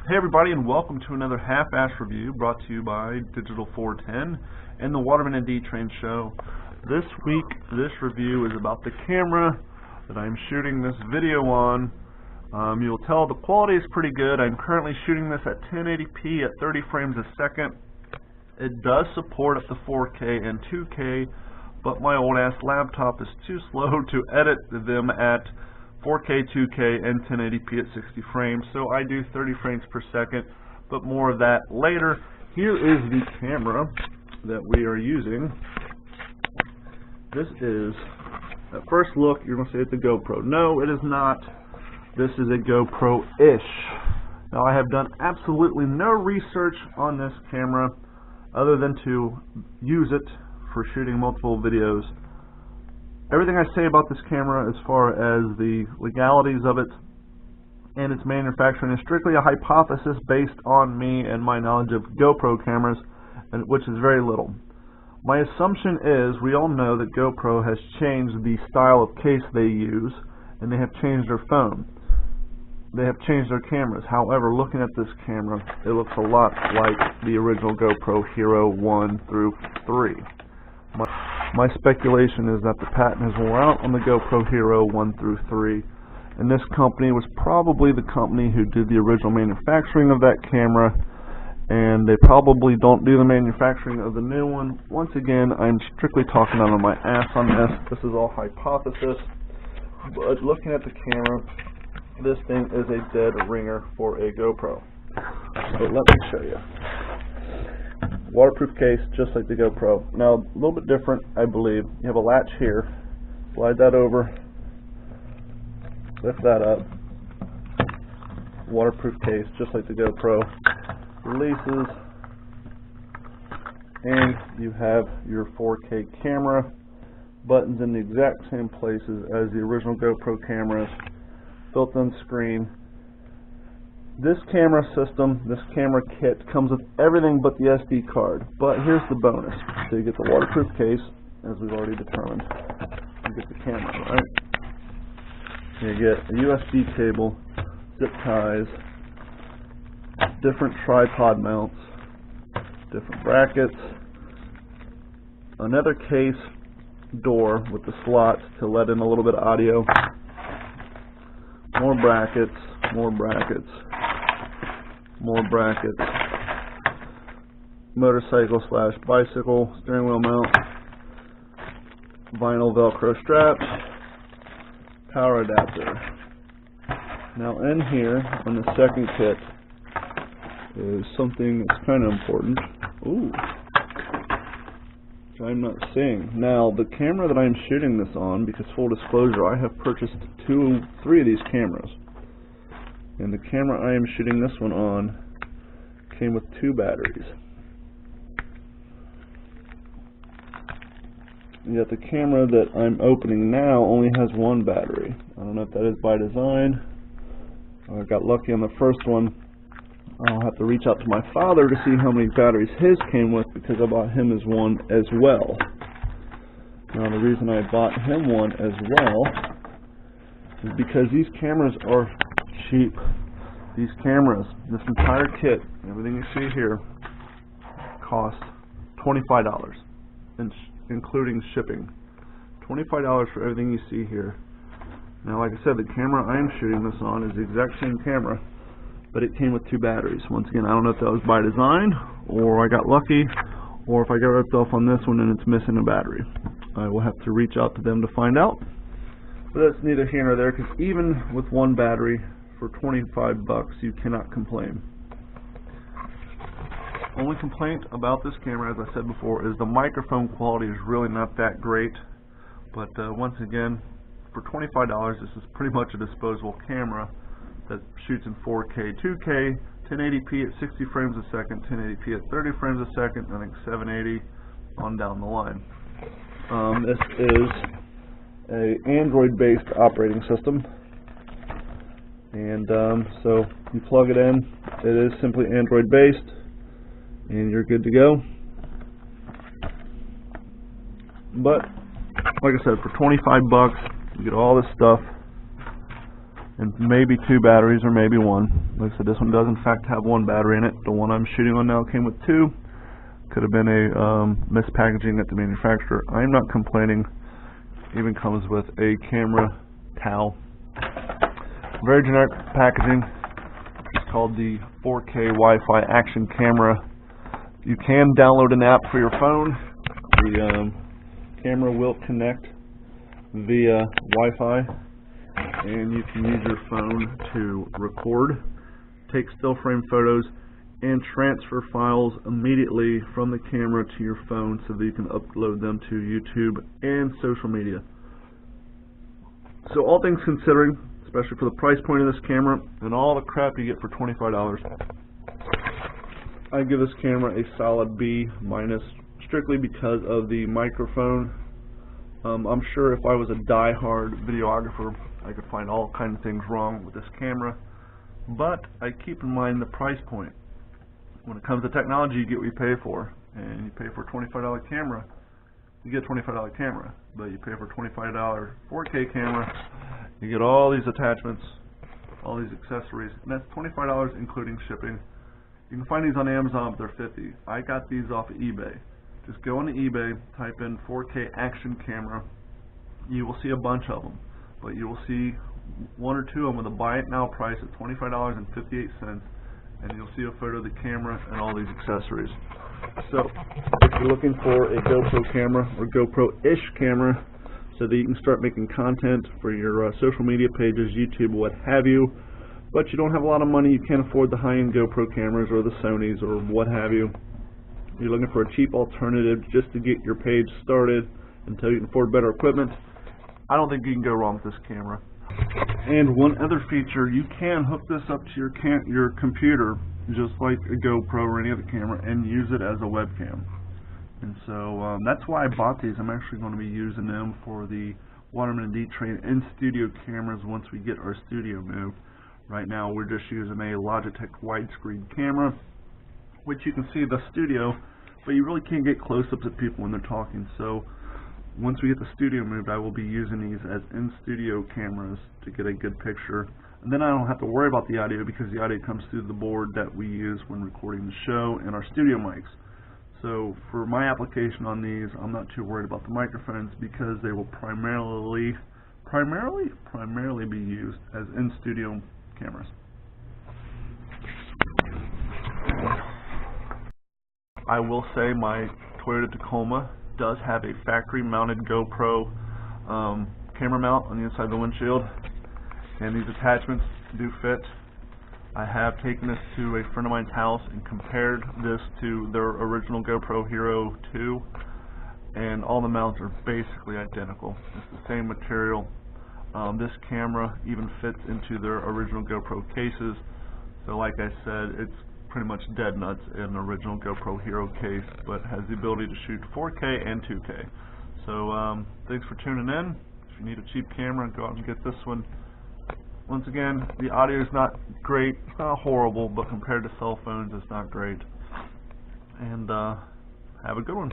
Hey everybody, and welcome to another half-ass review brought to you by Digital Four.Ten and the Waterman and D-Train Show. This week, this review is about the camera that I'm shooting this video on. You'll tell the quality is pretty good. I'm currently shooting this at 1080p at 30 frames a second. It does support up to 4K and 2K, but my old-ass laptop is too slow to edit them at 4K, 2K, and 1080p at 60 frames, so I do 30 frames per second, but more of that later. Here is the camera that we are using. This is, at first look, you're going to say it's a GoPro. No, it is not. This is a GoPro-ish. Now, I have done absolutely no research on this camera other than to use it for shooting multiple videos. Everything I say about this camera as far as the legalities of it and its manufacturing is strictly a hypothesis based on me and my knowledge of GoPro cameras, which is very little. My assumption is we all know that GoPro has changed the style of case they use, and they have changed their phone. They have changed their cameras. However, looking at this camera, it looks a lot like the original GoPro Hero 1 through 3. My speculation is that the patent has worn out on the GoPro Hero 1 through 3, and this company was probably the company who did the original manufacturing of that camera, and they probably don't do the manufacturing of the new one. Once again, I'm strictly talking out of my ass on this. This is all hypothesis, but looking at the camera, this thing is a dead ringer for a GoPro. So let me show you. Waterproof case, just like the GoPro. Now, a little bit different, I believe. You have a latch here. Slide that over. Lift that up. Waterproof case, just like the GoPro. Releases. And you have your 4K camera. Buttons in the exact same places as the original GoPro cameras. Built-in screen. This camera system, this camera kit, comes with everything but the SD card. But here's the bonus. So you get the waterproof case, as we've already determined. You get the camera, right? You get a USB cable, zip ties, different tripod mounts, different brackets, another case door with the slots to let in a little bit of audio, more brackets, more brackets, more brackets, motorcycle / bicycle steering wheel mount, vinyl Velcro straps, power adapter. Now in here on the second kit is something that's kind of important. Ooh, which I'm not seeing. Now the camera that I'm shooting this on, because full disclosure, I have purchased 3 of these cameras. And the camera I am shooting this one on came with 2 batteries. Yet the camera that I'm opening now only has 1 battery. I don't know if that is by design. I got lucky on the first one. I'll have to reach out to my father to see how many batteries his came with, because I bought him as one as well. Now the reason I bought him one as well is because these cameras are cheap. These cameras, this entire kit, everything you see here, costs $25, including shipping. $25 for everything you see here. Now, like I said, the camera I'm shooting this on is the exact same camera, but it came with 2 batteries. Once again, I don't know if that was by design, or I got lucky, or if I got ripped off on this one and it's missing a battery. I will have to reach out to them to find out. But that's neither here nor there, because even with 1 battery, for $25, you cannot complain. Only complaint about this camera, as I said before, is the microphone quality is really not that great. But once again, for $25, this is pretty much a disposable camera that shoots in 4K, 2K, 1080p at 60 frames a second, 1080p at 30 frames a second, I think 780 on down the line. This is an Android-based operating system. And so you plug it in, it is simply Android based, and you're good to go. But like I said, for $25 you get all this stuff. and maybe 2 batteries or maybe 1. Like I said, this one does in fact have 1 battery in it. The one I'm shooting on now came with 2. Could have been a mispackaging at the manufacturer. I'm not complaining. Even comes with a camera towel. Very generic packaging. It's called the 4K Wi-Fi action camera. You can download an app for your phone. The camera will connect via Wi-Fi, and you can use your phone to record, take still frame photos, and transfer files immediately from the camera to your phone so that you can upload them to YouTube and social media. So all things considering, especially for the price point of this camera and all the crap you get for $25, I give this camera a solid B-, strictly because of the microphone. I'm sure if I was a die-hard videographer, I could find all kinds of things wrong with this camera, but I keep in mind the price point. When it comes to technology, you get what you pay for, and you pay for a $25 camera, you get a $25 camera, but you pay for a $25 4K camera, you get all these attachments, all these accessories, and that's $25 including shipping. You can find these on Amazon, but they're $50. I got these off of eBay. Just go into eBay, type in 4K action camera. You will see a bunch of them, but you will see 1 or 2 of them with a buy it now price at $25.58, and you'll see a photo of the camera and all these accessories. So, if you're looking for a GoPro camera or GoPro-ish camera, so that you can start making content for your social media pages, YouTube, what have you, but you don't have a lot of money, you can't afford the high-end GoPro cameras or the Sonys or what have you, you're looking for a cheap alternative just to get your page started until you can afford better equipment, I don't think you can go wrong with this camera. And one other feature, you can hook this up to your computer just like a GoPro or any other camera and use it as a webcam. And so that's why I bought these. I'm actually going to be using them for the Waterman & D Train in-studio cameras once we get our studio moved. Right now we're just using a Logitech widescreen camera, which you can see the studio, but you really can't get close-ups of people when they're talking. So once we get the studio moved, I will be using these as in-studio cameras to get a good picture. And then I don't have to worry about the audio because the audio comes through the board that we use when recording the show and our studio mics. So for my application on these, I'm not too worried about the microphones because they will primarily be used as in-studio cameras. I will say my Toyota Tacoma does have a factory-mounted GoPro camera mount on the inside of the windshield, and these attachments do fit. I have taken this to a friend of mine's house and compared this to their original GoPro Hero 2, and all the mounts are basically identical. It's the same material. This camera even fits into their original GoPro cases, so like I said, it's pretty much dead nuts in an original GoPro Hero case, but has the ability to shoot 4K and 2K. So thanks for tuning in. If you need a cheap camera, go out and get this one. Once again, the audio is not great, it's not horrible, but compared to cell phones, it's not great. And have a good one.